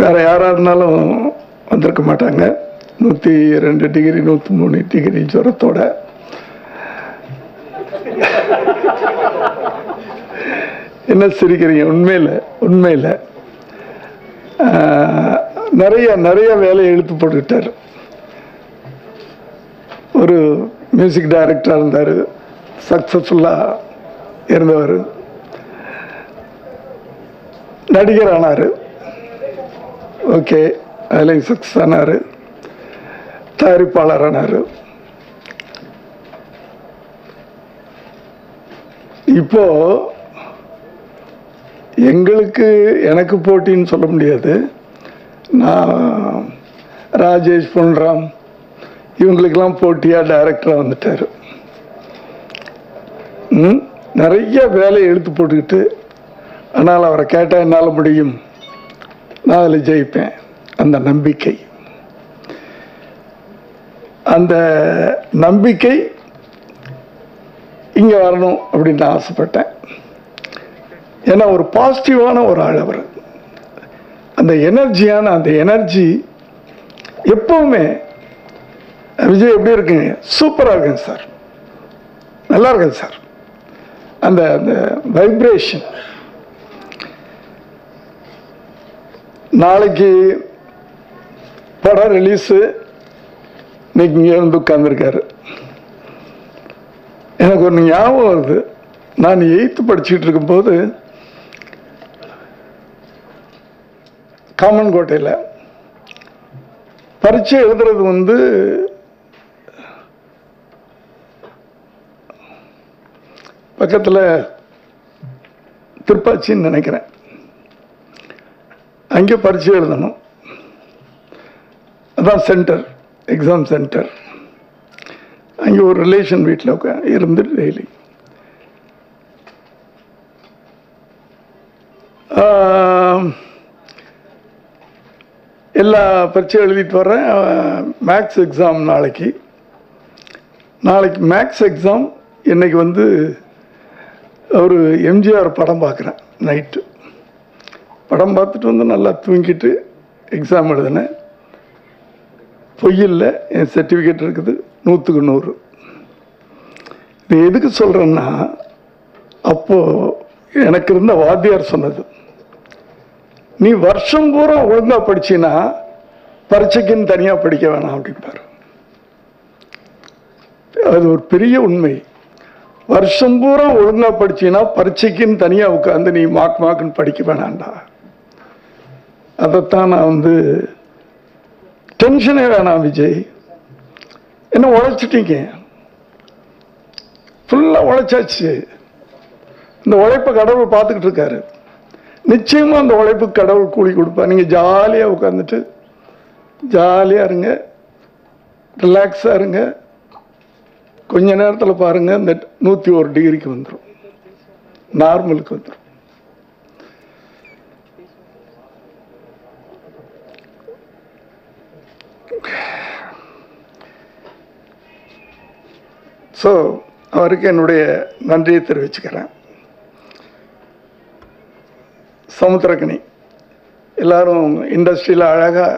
வேறு யாராக இருந்தாலும் வந்திருக்க மாட்டாங்க. 102 டிகிரி 103 டிகிரி ஜுரத்தோட என்ன சிரிக்கிறீங்க? உண்மையில் நிறைய வேலையை இழுத்து போட்டுக்கிட்டார். ஒரு மியூசிக் டைரக்டராக இருந்தார், சக்ஸஸ்ஃபுல்லாக இருந்தவர். நடிகர் ஆனார், ஓகே, அதில் சக்ஸஸ் ஆனார். தயாரிப்பாளர் ஆனார். இப்போ எனக்கு போட்டின்னு சொல்ல முடியாது. நான் ராஜேஷ் பொன்ராம் இவங்களுக்கெல்லாம் போட்டியாக டைரக்டராக வந்துட்டார். நிறைய வேலையை இழுத்து போட்டுக்கிட்டு, ஆனால் அவரை கேட்டால் என்னால் முடியும், நான் அதில் ஜெயிப்பேன். அந்த நம்பிக்கை இங்கே வரணும் அப்படின்னு நான் ஆசைப்பட்டேன். ஏன்னா ஒரு பாசிட்டிவான ஒரு ஆள் அவர். அந்த எனர்ஜி எப்பவுமே விஜய் எப்படி இருக்குங்க? சூப்பராக இருக்குங்க சார், நல்லா இருக்குங்க சார். அந்த வைப்ரேஷன். நாளைக்கு படம் ரிலீஸு, இன்னைக்கு இங்கே வந்து உட்கார்ந்துருக்காரு. எனக்கு ஒன்று ஞாபகம் வருது. நான் 8th படிச்சுட்டு இருக்கும்போது காமன்கோட்டையில் பரீட்சை எழுதுறது பக்கத்தில் திருப்பாச்சின்னு நினைக்கிறேன். அங்கே பரீட்சை எழுதணும். அதான் சென்டர், எக்ஸாம் சென்டர். அங்கே ஒரு ரிலேஷன் வீட்டில் இருந்து டெய்லி எல்லா பரீட்சை எழுதிட்டு வரேன். மேக்ஸ் எக்ஸாம் நாளைக்கு மேக்ஸ் எக்ஸாம். இன்னைக்கு ஒரு எம்ஜிஆர் படம் பார்க்குறேன். நைட்டு படம் பார்த்துட்டு நல்லா தூங்கிட்டு எக்ஸாம் எழுதினேன். பொய்யில்லை, என் சர்டிஃபிகேட் இருக்குது 100க்கு 100. இது எதுக்கு சொல்கிறேன்னா, அப்போது எனக்கு இருந்த வாத்தியார் சொன்னது, நீ வருஷம் பூரா ஒழுங்காக படிச்சின்னா பரீட்சைக்குன்னு தனியாக படிக்க வேணாம் அப்படின்பாரு. அது ஒரு பெரிய உண்மை. வருஷம் பூரா ஒழுங்காக படிச்சின்னா பரீட்சைக்குன்னு தனியாக உட்காந்து நீ மார்க்குன்னு படிக்க வேணாண்டா. அதைத்தான் நான் டென்ஷனே வேணாம் விஜய், என்ன உழைச்சிட்டீங்க, ஃபுல்லாக உழைச்சாச்சு. இந்த உழைப்பை கடவுள் பார்த்துக்கிட்டு இருக்காரு. நிச்சயமாக அந்த உழைப்புக்கு கடவுள் கூலி கொடுப்பா. நீங்கள் ஜாலியாக உட்காந்துட்டு ஜாலியாக இருங்க, ரிலாக்ஸாக இருங்க. கொஞ்ச நேரத்தில் பாருங்கள், இந்த 101 டிகிரிக்கு வந்துடும், நார்மலுக்கு வந்துடும். ஸோ அவருக்கு என்னுடைய நன்றியை தெரிவிச்சுக்கிறேன். சமுத்திரக்கனி எல்லாரும் இண்டஸ்ட்ரியில் அழகாக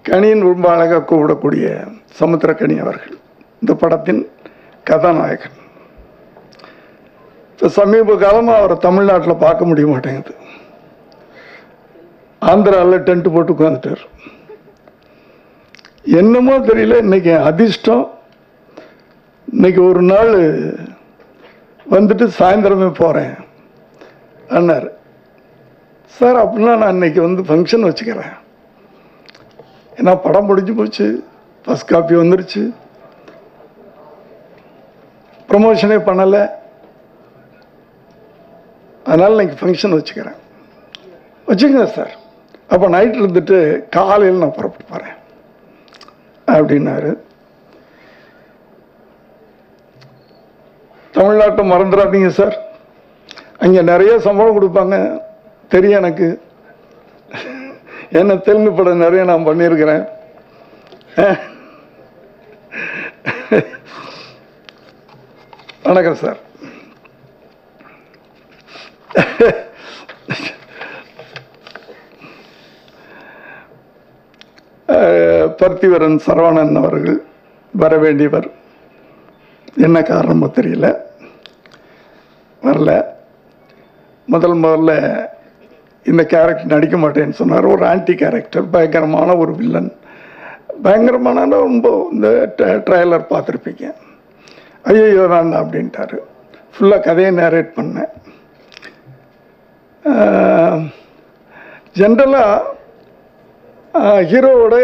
கனின்னு ரொம்ப அழகாக கூப்பிடக்கூடிய சமுத்திரக்கனி அவர்கள் இந்த படத்தின் கதாநாயகன். இப்போ சமீப காலமாக அவரை தமிழ்நாட்டில் பார்க்க முடிய மாட்டேங்குது. ஆந்திராவில் டென்ட் போட்டு உட்காந்துட்டார். என்னமோ தெரியல, இன்னைக்கு அதிர்ஷ்டம். இன்னைக்கு ஒரு நாள் வந்துட்டு சாயந்தரமே போகிறேன் அண்ணார். சார் அப்படின்னா நான் இன்னைக்கு ஃபங்க்ஷன் வச்சுக்கிறேன். ஏன்னா படம் முடிஞ்சு போச்சு, ஃபஸ்ட் காப்பி வந்துருச்சு, ப்ரமோஷனே பண்ணலை, அதனால் இன்னைக்கு ஃபங்க்ஷன் வச்சுக்கிறேன். வச்சுக்கங்க சார், அப்போ நைட் இருந்துட்டு காலையில் நான் புறப்பட்டு போகிறேன் அப்படின்னாரு. தமிழ்நாட்டை மறந்துடாதீங்க சார், அங்கே நிறைய சம்பளம் கொடுப்பாங்க தெரியும் எனக்கு. என்ன தெலுங்கு படம் நிறைய நான் பண்ணியிருக்கிறேன். வணக்கம் சார். பர்த்திவரன் சரவணன் அவர்கள் வர வேண்டியவர், என்ன காரணமோ தெரியல, வரல. முதல்ல இந்த கேரக்டர் நடிக்க மாட்டேன்னு சொன்னார். ஒரு ஆன்டி கேரக்டர், பயங்கரமான ஒரு வில்லன், பயங்கரமான ரொம்ப இந்த ட்ரைலர் பார்த்துருப்பீங்க. ஐயோ நான் அப்படின்ட்டாரு. ஃபுல்லாக கதையை நேரேட் பண்ணேன். ஜென்ரலாக ஹீரோவோட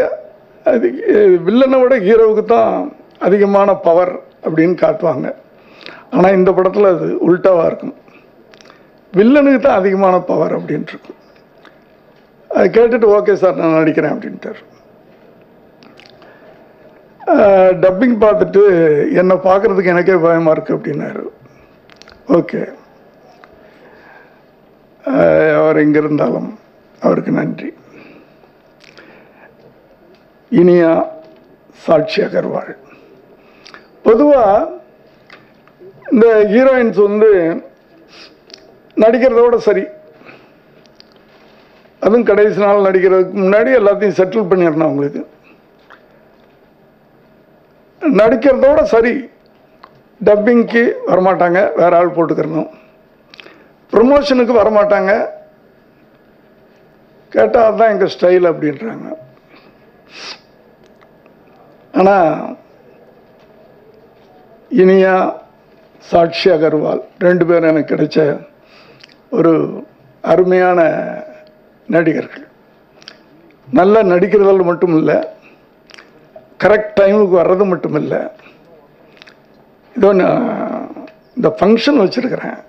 வில்லனை விட ஹீரோவுக்கு தான் அதிகமான பவர் அப்படின்னு காட்டுவாங்க. ஆனால் இந்த படத்தில் அது உல்டாவாக இருக்கும். வில்லனுக்கு தான் அதிகமான பவர் அப்படின்ட்டு இருக்கு. அதை கேட்டுட்டு ஓகே சார் நான் நடிக்கிறேன் அப்படின்ட்டார். டப்பிங் பார்த்துட்டு என்னை பார்க்குறதுக்கு எனக்கே பயமாக இருக்குது அப்படின்னாரு. ஓகே, அவர் எங்கே இருந்தாலும் அவருக்கு நன்றி. இனியா சாட்சி அகர்வால். பொதுவாக இந்த ஹீரோயின்ஸ் நடிக்கிறதோட சரி, அதுவும் கடைசி நாள் நடிக்கிறதுக்கு முன்னாடி எல்லாத்தையும் செட்டில் பண்ணிடணும். அவங்களுக்கு நடிக்கிறதோட சரி, டப்பிங்க்கு வரமாட்டாங்க, வேற ஆள் போட்டுக்கிறணும். ப்ரொமோஷனுக்கு வரமாட்டாங்க, கேட்டால் அதுதான் எங்கள் ஸ்டைல் அப்படின்றாங்க. ஆனால் இனியா சாட்சி அகர்வால் 2 பேரும் எனக்கு கிடைச்ச ஒரு அருமையான நடிகர்கள். நல்லா நடிக்கிறதில் மட்டும் இல்லை, கரெக்ட் டைமுக்கு வர்றது மட்டும் இல்லை. இதோ நான் இந்த ஃபங்க்ஷன் வச்சுருக்கிறேன்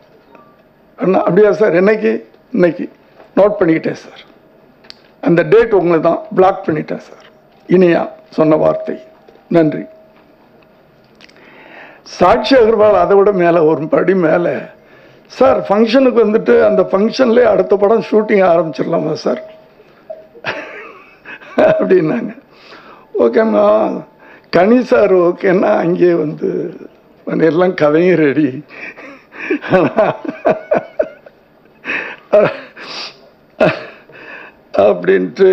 அண்ணா. அப்படியா சார்? இன்னைக்கு நோட் பண்ணிக்கிட்டேன் சார், அந்த டேட் உங்களுக்கு தான் பிளாக் பண்ணிட்டேன் சார். இனியா சொன்ன வார்த்தை. நன்றி. சாட்சி அகர்வால் அதை விட மேலே, ஒரு படி மேலே, சார் ஃபங்க்ஷனுக்கு அந்த ஃபங்க்ஷன்லேயே அடுத்த படம் ஷூட்டிங் ஆரம்பிச்சிடலாமா சார் அப்படின்னாங்க. ஓகேம்மா, கனி சார் ஓகேன்னா அங்கேயே எல்லாம் கதையும் ரெடி. அப்படின்ட்டு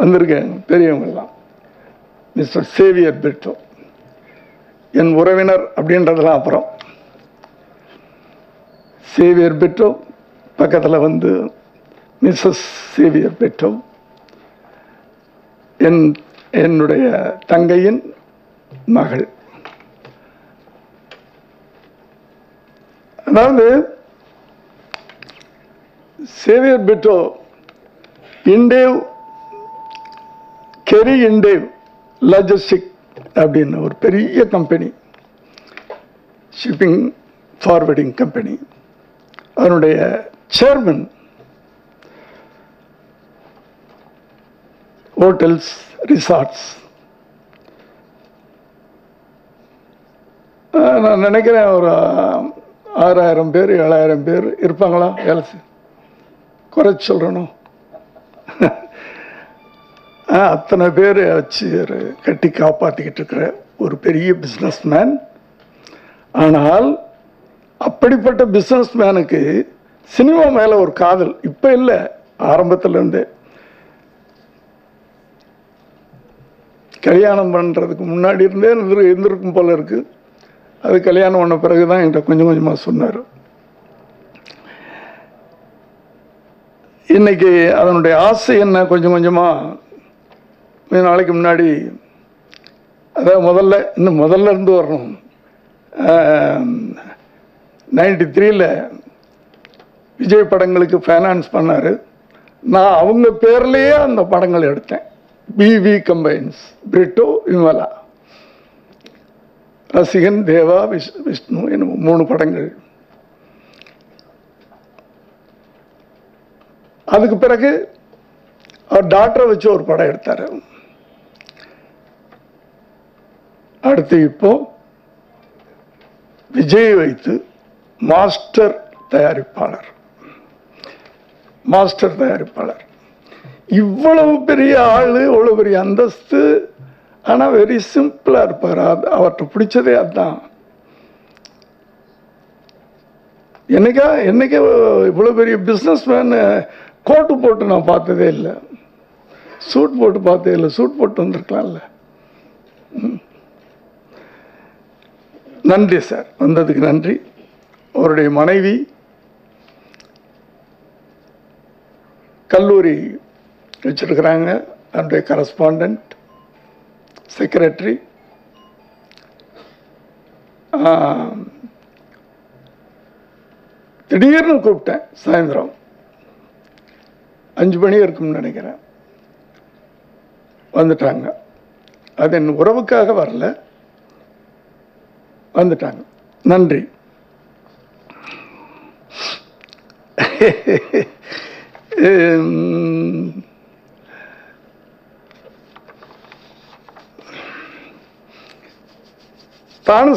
வந்திருக்கேன். பெரியவங்கெல்லாம் மிஸ்டர் சேவியர் பிரிட்டோ என் உறவினர் அப்படின்றதெல்லாம் அப்புறம். சேவியர் பிரிட்டோ பக்கத்தில் மிஸ்ஸஸ் சேவியர் பிரிட்டோ, என்னுடைய தங்கையின் மகள். அதாவது சேவியர் பிரிட்டோ இண்டேவ் கெரி இண்டேவ் லாஜிஸ்டிக் அப்படின்னு ஒரு பெரிய கம்பெனி, ஷிப்பிங் ஃபார்வர்டிங் கம்பெனி, அதனுடைய சேர்மன். Hotels, resorts. நான் நினைக்கிறேன் ஒரு 6000 பேர் 7000 பேர் இருப்பாங்களா வேலை. குறைச்சி சொல்கிறணும். அத்தனை பேர் வச்சு கட்டி காப்பாற்றிக்கிட்டு இருக்கிற ஒரு பெரிய பிஸ்னஸ் மேன். ஆனால் அப்படிப்பட்ட பிஸ்னஸ் மேனுக்கு சினிமா மேலே ஒரு காதல் இப்போ இல்லை, ஆரம்பத்திலேருந்தே. கல்யாணம் பண்ணுறதுக்கு முன்னாடி இருந்தே இருந்திருக்கும் போல இருக்கு. அது கல்யாணம் பண்ண பிறகு தான் என்கிட்ட கொஞ்சம் கொஞ்சமாக சொன்னார். இன்னைக்கு அதனுடைய ஆசை என்ன, கொஞ்சம் கொஞ்சமாக நாளைக்கு முன்னாடி, அதாவது முதல்ல இருந்து வரணும். 93ல் விஜய் படங்களுக்கு ஃபைனான்ஸ் பண்ணார். நான் அவங்க பேர்லேயே அந்த படங்கள் எடுத்தேன். பிவி கம்பைன்ஸ், பிரிட்டோ, விமலா, ரசிகன், தேவா, விஷ்ணு என்னும் 3 படங்கள். அதுக்கு பிறகு அவர் டாக்டரை வச்சு ஒரு படம் எடுத்தார். அடுத்து இப்போ விஜய் வைத்து மாஸ்டர் தயாரிப்பாளர். இவ்வளவு பெரிய ஆளு, இவ்வளவு பெரிய அந்தஸ்து, ஆனால் வெரி சிம்பிளா இருப்பார். அவர்கிட்ட பிடிச்சதே அதுதான். என்னைக்கே இவ்வளோ பெரிய பிஸ்னஸ் மேன் கோட்டு போட்டு நான் பார்த்ததே இல்லை, சூட் போட்டு பார்த்ததே இல்லை. சூட் போட்டு வந்திருக்கலாம்ல. நன்றி சார், வந்ததுக்கு நன்றி. அவருடைய மனைவி கல்லூரி வச்சிருக்கிறாங்க, அவருடைய கரஸ்பாண்டன்ட், செக்ரட்டரி. திடீர்னு கூப்பிட்டேன், சாயந்தரம் 5 மணி இருக்கும்னு நினைக்கிறேன். வந்துட்டாங்க. அது என் உறவுக்காக வரல, வந்துட்டாங்க. நன்றி. தானு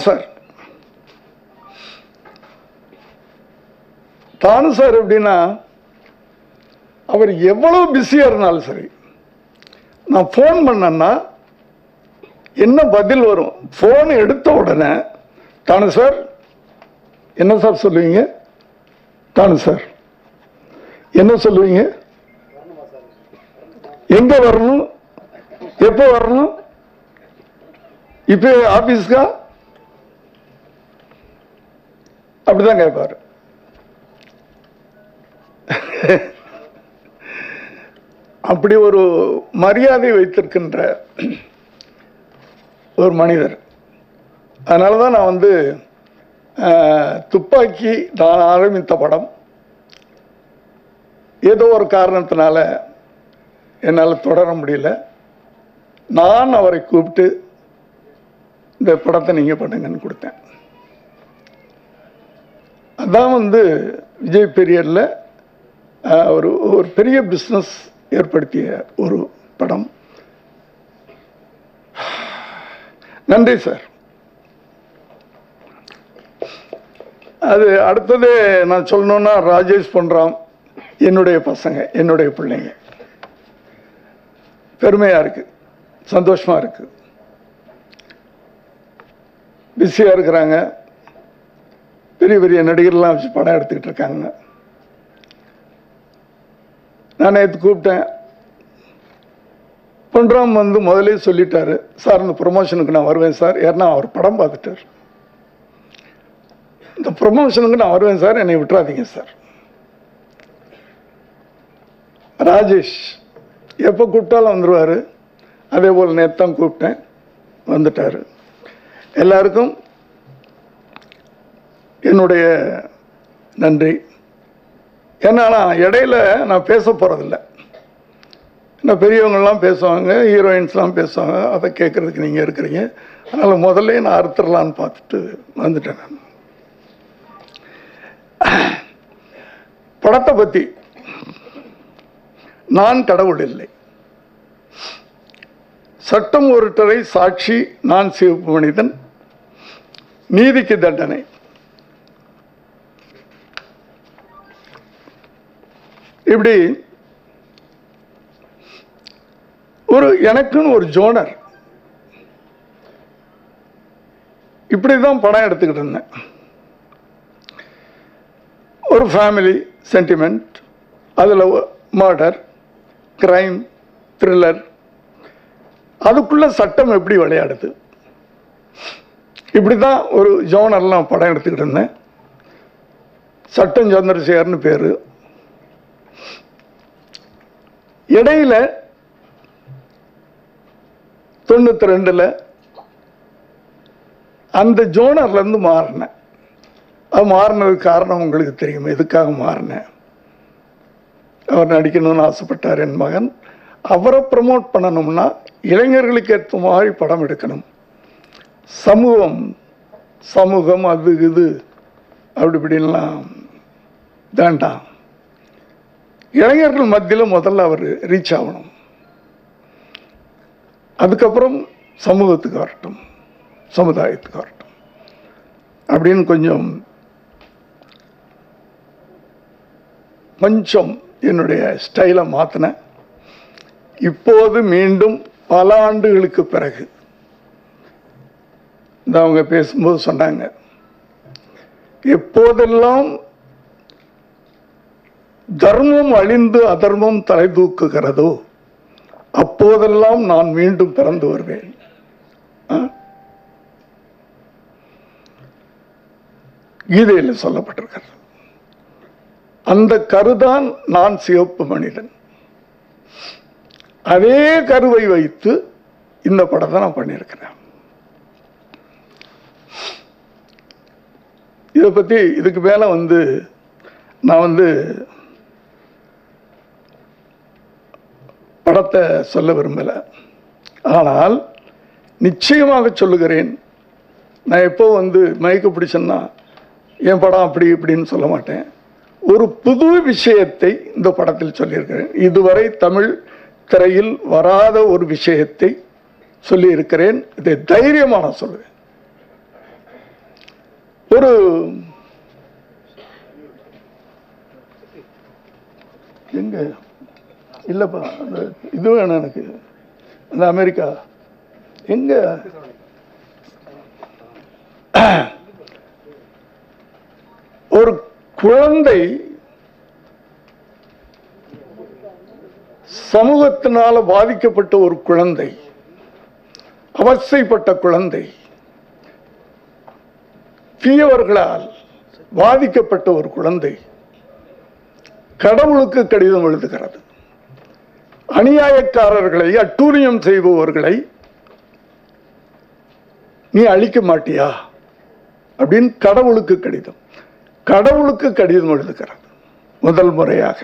சார் எப்படின்னா, அவர் எவ்வளவு பிஸியா இருந்தாலும் சரி, நான் ஃபோன் பண்ணேன்னா என்ன பதில் வரும்? ஃபோன் எடுத்த உடனே, தானு சார் என்ன சார் சொல்லுவீங்க? தானு சார் என்ன சொல்லுவீங்க? எங்க வரணும், எப்போ வரணும், இப்போ ஆபீஸ்க்கா? அப்படிதான் கேட்பாரு. அப்படி ஒரு மரியாதை வைத்திருக்கின்ற ஒரு மனிதர். அதனால தான் நான் வந்து துப்பாக்கி நான் ஆரம்பித்த படம் ஏதோ ஒரு காரணத்தினால என்னால் தொடர முடியல. நான் அவரை கூப்பிட்டு இந்த படத்தை நீங்கள் பண்ணுங்கன்னு கொடுத்தேன். அதான் வந்து விஜய் பீரியடில் ஒரு பெரிய பிஸ்னஸ் ஏற்படுத்திய ஒரு படம். நன்றி சார். அது அடுத்தது நான் சொல்லணும்னா, ராஜேஷ் பொன்ராம் என்னுடைய பசங்க, என்னுடைய பிள்ளைங்க. பெருமையாக இருக்கு, சந்தோஷமாக இருக்கு. பிஸியாக இருக்கிறாங்க, பெரிய பெரிய நடிகர்லாம் வச்சு படம் எடுத்துக்கிட்டு இருக்காங்க. நான் நேற்று கூப்பிட்டேன், பொன்ராம் வந்து முதலே சொல்லிட்டாரு, சார் இந்த ப்ரொமோஷனுக்கு நான் வருவேன் சார். ஏன்னா அவர் படம் பார்த்துட்டார். இந்த ப்ரொமோஷனுக்கு நான் வருவேன் சார், என்னை விட்டுறாதீங்க சார். ராஜேஷ் எப்போ கூப்பிட்டாலும் வந்துடுவார். அதே போல் நேற்று தான் கூப்பிட்டேன், வந்துட்டார். எல்லாருக்கும் என்னுடைய நன்றி. ஏன்னா நான் இடையில நான் பேச போகிறதில்ல. இன்னும் பெரியவங்கள்லாம் பேசுவாங்க, ஹீரோயின்ஸ்லாம் பேசுவாங்க, அதை கேட்குறதுக்கு நீங்கள் இருக்கிறீங்க. அதனால் முதல்ல நான் அறுத்துடலான்னு பார்த்துட்டு வந்துட்டேன். நான் படத்தை பற்றி, நான் கடவுள் இல்லை, சட்டம் ஒருத்தரை சாட்சி, நான் சிவப்பு மனிதன், நீதிக்கு தண்டனை. இப்படி எனக்குன்னு ஒரு ஜோனர். இப்படிதான் படம் எடுத்துக்கிட்டு இருந்தேன். ஒரு ஃபேமிலி சென்டிமெண்ட், அதில் மர்டர், கிரைம், த்ரில்லர், அதுக்குள்ள சட்டம் எப்படி விளையாடுது, இப்படிதான் ஒரு ஜோனர்லாம் படம் எடுத்துக்கிட்டு இருந்தேன். சட்டம் சந்திரசேகர்னு பேரு. இடையில 92 அந்த ஜோனர்ல இருந்து மாறினேன். அது மாறினதுக்கு காரணம் உங்களுக்கு தெரியும், எதுக்காக மாறினேன். அவர் நடிக்கணும்னு ஆசைப்பட்டார் என் மகன். அவரை ப்ரமோட் பண்ணணும்னா இளைஞர்களுக்கு ஏற்ற மாதிரி படம் எடுக்கணும். சமூகம் அது இது அப்படி இப்படின்லாம் வேண்டாம். இளைஞர்கள் மத்தியில் முதல்ல அவர் ரீச் ஆகணும், அதுக்கப்புறம் சமூகத்துக்கு வரட்டும், சமுதாயத்துக்கு வரட்டும் அப்படின்னு கொஞ்சம் என்னுடைய ஸ்டைலை மாற்றினேன். இப்போது மீண்டும் பல ஆண்டுகளுக்கு பிறகு அவங்க பேசும்போது சொன்னாங்க, எப்போதெல்லாம் தர்மம் அழிந்து அதர்மம் தலை தூக்குகிறதோ அப்போதெல்லாம் நான் மீண்டும் பிறந்து வருவேன். கீதையில் சொல்லப்பட்டிருக்கிறது. அந்த கருதான் நான் சிவப்பு மனிதன். அதே கருவை வைத்து இந்த படத்தை நான் பண்ணியிருக்கிறேன். இதை பற்றி இதுக்கு மேலே நான் படத்தை சொல்ல விரும்பலை. ஆனால் நிச்சயமாக சொல்லுகிறேன், நான் எப்போ மயக்க பிடிச்சேன்னா என் படம் அப்படி இப்படின்னு சொல்ல மாட்டேன். ஒரு புது விஷயத்தை இந்த படத்தில் சொல்லியிருக்கிறேன். இதுவரை தமிழ் திரையில் வராத ஒரு விஷயத்தை சொல்லியிருக்கிறேன். இதை தைரியமாக நான் சொல்லுவேன். ஒரு எங்க இல்லப்பா இது வேணும் எனக்கு, அந்த அமெரிக்கா எங்க ஒரு குழந்தை சமூகத்தினால பாதிக்கப்பட்ட ஒரு குழந்தை, அவசைப்பட்ட குழந்தை, தீயவர்களால் பாதிக்கப்பட்ட ஒரு குழந்தை கடவுளுக்கு கடிதம் எழுதுகிறது. அநியாயக்காரர்களை, அட்டூழியம் செய்பவர்களை நீ அழிக்க மாட்டியா அப்படின்னு கடவுளுக்கு கடிதம் எழுதுகிறது. முதல் முறையாக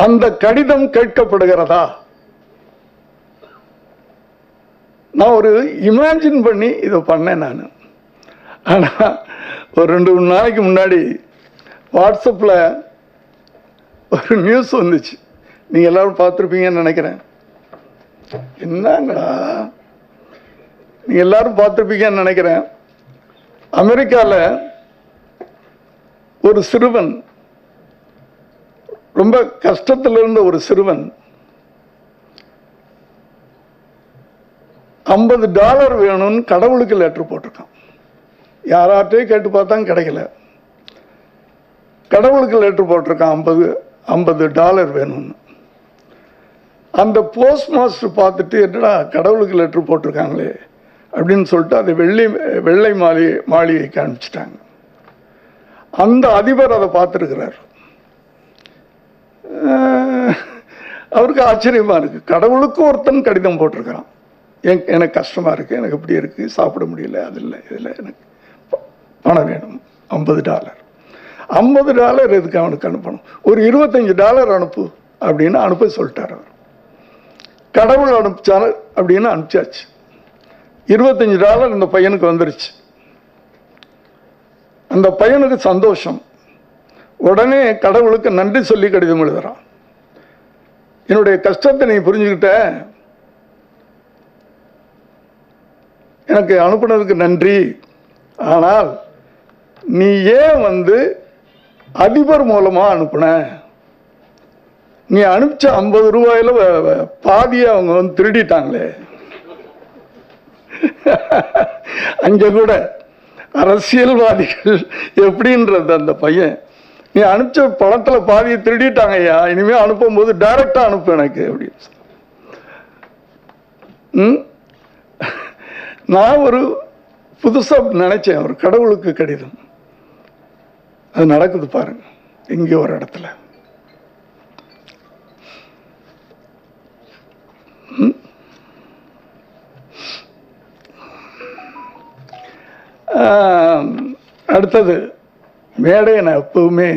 அந்த கடிதம் கேட்கப்படுகிறதா? நான் ஒரு இமேஜின் பண்ணி இதை பண்ணேன் நான். ஆனால் ஒரு 2-3 நாளைக்கு முன்னாடி வாட்ஸ்அப்பில் ஒரு நியூஸ் வந்துச்சு. நீங்கள் எல்லாரும் பார்த்துருப்பீங்கன்னு நினைக்கிறேன். என்னங்களா, நீங்கள் எல்லாரும் பார்த்துருப்பீங்கன்னு நினைக்கிறேன். அமெரிக்காவில் ஒரு சிறுவன், ரொம்ப கஷ்டத்தில் இருந்த ஒரு சிறுவன் $50 வேணும்னு கடவுளுக்கு லெட்டர் போட்டிருக்கான். யாராட்டையும் கேட்டு பார்த்தா கிடைக்கல. கடவுளுக்கு லெட்டர் போட்டிருக்கான் $50 வேணும்னு. அந்த போஸ்ட் மாஸ்டர் பார்த்துட்டு என்னடா கடவுளுக்கு லெட்டர் போட்டிருக்காங்களே அப்படின்னு சொல்லிட்டு அதை வெள்ளை மாளிகைக்கு அனுப்பிச்சிட்டாங்க. அந்த அதிபர் அதை பார்த்துருக்கிறார். அவருக்கு ஆச்சரியமா இருக்கு. கடவுளுக்கு ஒருத்தன் கடிதம் போட்டிருக்கிறான், எனக்கு கஷ்டமா இருக்கு, எனக்கு இப்படி இருக்கு, சாப்பிட முடியல, அது இல்லை இதில் எனக்கு பணம் வேணும், $50 எதுக்கு அவனுக்கு அனுப்பணும், ஒரு $25 அனுப்பு அப்படின்னு அனுப்ப சொல்லிட்டார் அவர். கடவுள் அனுப்பிச்சாரு அப்படின்னு அனுப்பிச்சாச்சு. $25 இந்த பையனுக்கு வந்துருச்சு. அந்த பையனுக்கு சந்தோஷம். உடனே கடவுளுக்கு நன்றி சொல்லி கடிதம் எழுதுறான். என்னுடைய கஷ்டத்தை நீ புரிஞ்சுக்கிட்ட, எனக்கு அனுப்புனதுக்கு நன்றி. ஆனால் நீ ஏன் அதிபர் மூலமா அனுப்புன? நீ அனுப்பிச்ச $50 பாதியை அவங்க திருடிட்டாங்களே. அங்க கூட அரசியல்வாதிகள் எப்படின்றது அந்த பையன், நீ அனுப்பிச்ச பணத்துல பாதியை திருடிட்டாங்க ஐயா, இனிமே அனுப்பும் போது டைரக்டா அனுப்பு எனக்கு அப்படின்னு. நான் ஒரு புதுசா நினைச்சேன், ஒரு கடவுளுக்கு கடிதம். அது நடக்குது பாருங்க இங்கே ஒரு இடத்துல. அடுத்தது மேடையை நான் எப்பவுமே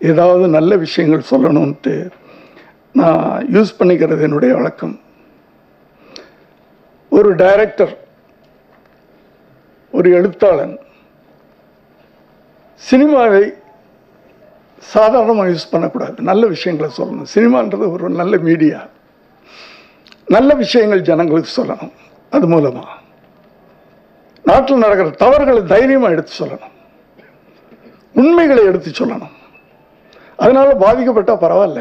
ஏதாவது நல்ல விஷயங்கள் சொல்லணும்ட்டு நான் யூஸ் பண்ணிக்கிறது என்னுடைய வழக்கம். ஒரு டைரக்டர், ஒரு எழுத்தாளன் சினிமாவை சாதாரணமாக யூஸ் பண்ணக்கூடாது, நல்ல விஷயங்களை சொல்லணும். சினிமான்றது ஒரு நல்ல மீடியா, நல்ல விஷயங்கள் ஜனங்களுக்கு சொல்லணும். அது மூலமாக நாட்டில் நடக்கிற தவறுகளை தைரியமாக எடுத்து சொல்லணும், உண்மைகளை எடுத்து சொல்லணும். அதனால பாதிக்கப்பட்டால் பரவாயில்ல,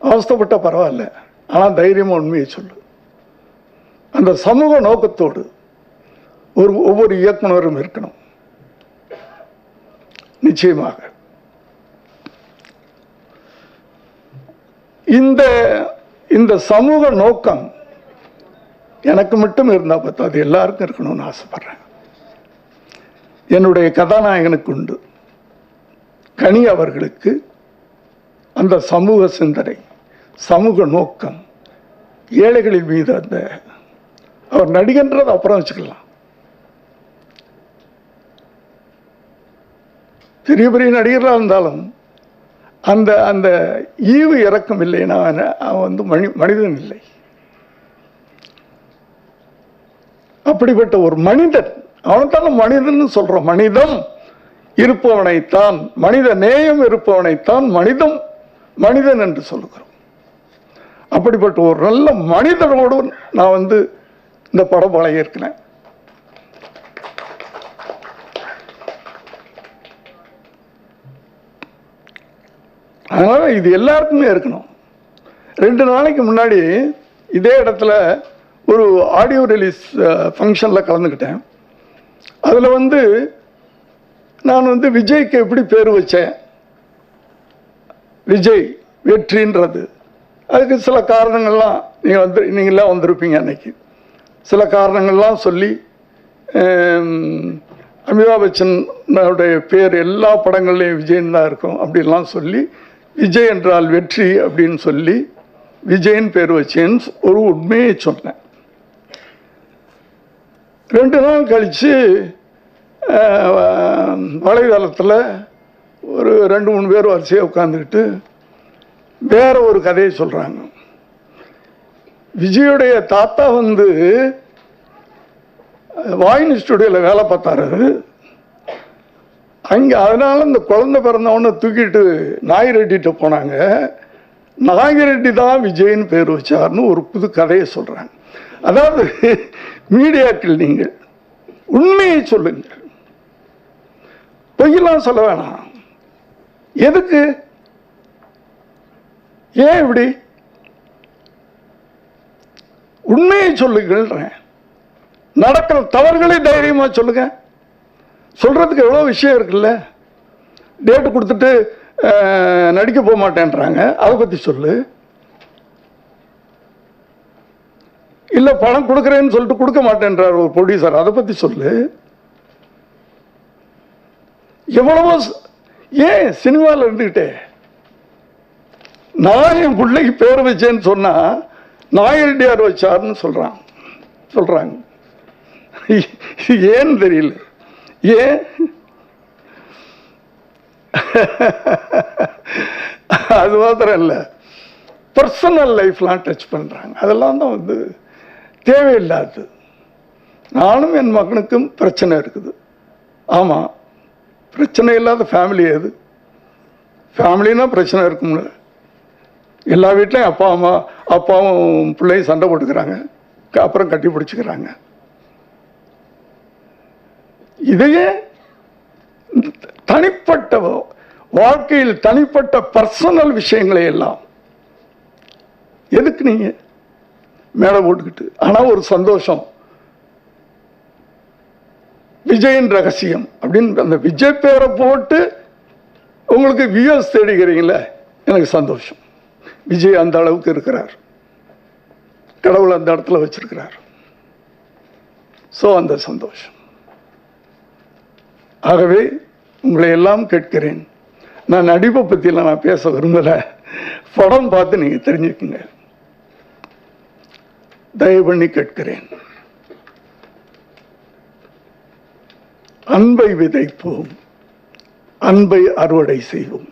அவஸ்தைப்பட்டால் பரவாயில்ல, ஆனால் தைரியமாக உண்மையை சொல்லு. அந்த சமூக நோக்கத்தோடு ஒவ்வொரு இயக்குனரும் இருக்கணும். நிச்சயமாக இந்த இந்த சமூக நோக்கம் எனக்கு மட்டும் இருந்தா பார்த்தா அது எல்லாருக்கும் இருக்கணும்னு ஆசைப்படுறேன். என்னுடைய கதாநாயகனுக்கு உண்டு, கனி அவர்களுக்கு அந்த சமூக சிந்தனை, சமூக நோக்கம், ஏழைகளின் மீது அந்த அவர் நடிகன்றது அப்புறம் வச்சுக்கலாம். பெரிய பெரிய நடிகராக இருந்தாலும் அந்த அந்த ஈவு இறக்கம் இல்லைன்னா அவன் வந்து மனிதன் இல்லை. அப்படிப்பட்ட ஒரு மனிதன், அவன்தான் மனிதன் சொல்றோம். மனிதம் இருப்பவனைத்தான், மனித நேயம் இருப்பவனைத்தான் மனிதன் என்று சொல்லுகிறோம். அப்படிப்பட்ட ஒரு நல்ல மனிதனோடு நான் வந்து இந்த படம் பழகியிருக்கிறேன். அதனால இது எல்லாருக்குமே இருக்கணும். 2 நாளைக்கு முன்னாடி இதே இடத்துல ஒரு ஆடியோ ரிலீஸ் ஃபங்க்ஷனில் கலந்துக்கிட்டேன். அதில் வந்து நான் வந்து விஜய்க்கு எப்படி பேர் வச்சேன், விஜய் வெற்றின்றது, அதுக்கு சில காரணங்கள்லாம் நீங்களாம் வந்திருப்பீங்க அன்னைக்கு. சில காரணங்கள்லாம் சொல்லி அமிதாப் பச்சனுடைய பேர் எல்லா படங்கள்லையும் விஜயன் தான் இருக்கும் அப்படின்லாம் சொல்லி, விஜய் என்றால் வெற்றி அப்படின்னு சொல்லி விஜயன் பேர் வச்சேன்னு ஒரு உண்மையை சொன்னேன். 2 நாள் கழித்து வலைதளத்தில் ஒரு 2-3 பேர் வரிசையாக உட்காந்துக்கிட்டு வேற ஒரு கதையை சொல்கிறாங்க. விஜயுடைய தாத்தா வந்து வாயின் ஸ்டுடியோவில் வேலை பார்த்தாரு அங்கே. அதனால இந்த குழந்தை பிறந்தவொன்னே தூக்கிட்டு நாகிரெட்டிகிட்ட போனாங்க. நாகிரெட்டி தான் விஜய்னு பேர் வச்சார்னு ஒரு புது கதையை சொல்கிறாங்க. அதாவது மீடியாக்கள் நீங்கள் உண்மையை சொல்லுங்கள், பொய்யெல்லாம் சொல்ல வேணாம். எதுக்கு, ஏன் இப்படி? உண்மையை சொல்லுங்கள்ன்றேன். நடக்கிற தவறுகளை தைரியமா சொல்லுங்க. சொல்றதுக்கு எவ்வளவு விஷயம் இருக்குல்ல. டேட்டு கொடுத்துட்டு நடிக்க போக மாட்டேன்றாங்க, அதை பத்தி சொல்லு. இல்ல பணம் கொடுக்குறேன்னு சொல்லிட்டு கொடுக்க மாட்டேன்றார் ஒரு ப்ரொடியூசர், அதை பத்தி சொல்லு. எவ்வளவோ ஏன் சினிமாவில் இருந்துகிட்டே நான் என் பிள்ளைக்கு பேர் வச்சேன்னு சொன்னா நாயடியார் வச்சார்னு சொல்றாங்க. ஏன்னு தெரியல. ஏன் அது மாத்திரம் இல்லை, பர்சனல் லைஃப்லாம் டச் பண்றாங்க. அதெல்லாம் தான் வந்து தேவையில்லாது. நானும் என் மகனுக்கும் பிரச்சனை இருக்குது. ஆமா, பிரச்சனை இல்லாத ஃபேமிலி எது? ஃபேமிலினா பிரச்சனை இருக்கும்ல. எல்லா வீட்லையும் அப்பாவும் பிள்ளையும் சண்டை போட்டுக்கிறாங்க, அப்புறம் கட்டி பிடிச்சிக்கிறாங்க. இதையே தனிப்பட்ட வாழ்க்கையில் தனிப்பட்ட பர்சனல் விஷயங்களை எல்லாம் எதுக்கு நீங்க மேல போட்டுக்கிட்டு? ஆனா ஒரு சந்தோஷம், விஜயின் ரகசியம் அப்படின்னு அந்த விஜய் பேரை போட்டு உங்களுக்கு வியூஸ் தேடிக்கிறீங்களே, எனக்கு சந்தோஷம். விஜய் அந்த அளவுக்கு இருக்கிறார், கடவுள் அந்த இடத்துல வச்சிருக்கிறார். ஸோ அந்த சந்தோஷம். ஆகவே உங்களை எல்லாம் கேட்கிறேன், நான் நடிப்பை பற்றிலாம் நான் பேச விரும்பல, படம் பார்த்து நீங்க தெரிஞ்சுக்குங்க. தயவு பண்ணி கேட்கிறேன். அன்பை விதைப்போம், அன்பை அறுவடை செய்வோம்.